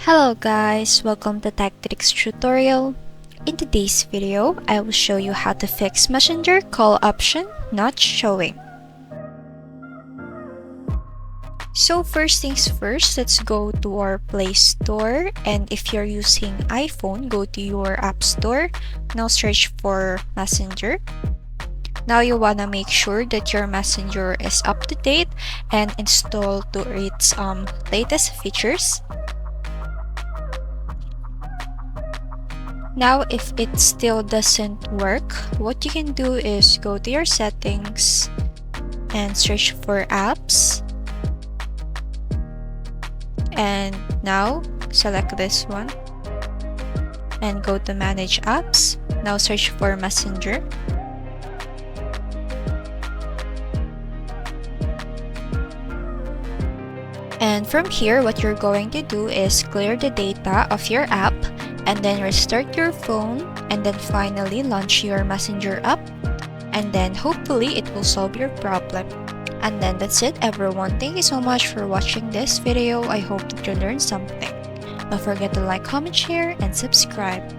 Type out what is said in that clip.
Hello guys, welcome to Tech Tricks tutorial. In today's video, I will show you how to fix Messenger call option not showing. So first things first, let's go to our Play Store, and if you're using iPhone, go to your App Store. Now search for Messenger. Now you wanna make sure that your Messenger is up to date and installed to its latest features. Now, if it still doesn't work, what you can do is go to your settings and search for apps. And now, select this one and go to manage apps. Now search for Messenger. And from here, what you're going to do is clear the data of your app and then restart your phone, and then finally launch your Messenger app, and then hopefully it will solve your problem. And then that's it everyone. Thank you so much for watching this video. I hope that you learned something. Don't forget to like, comment, share, and subscribe.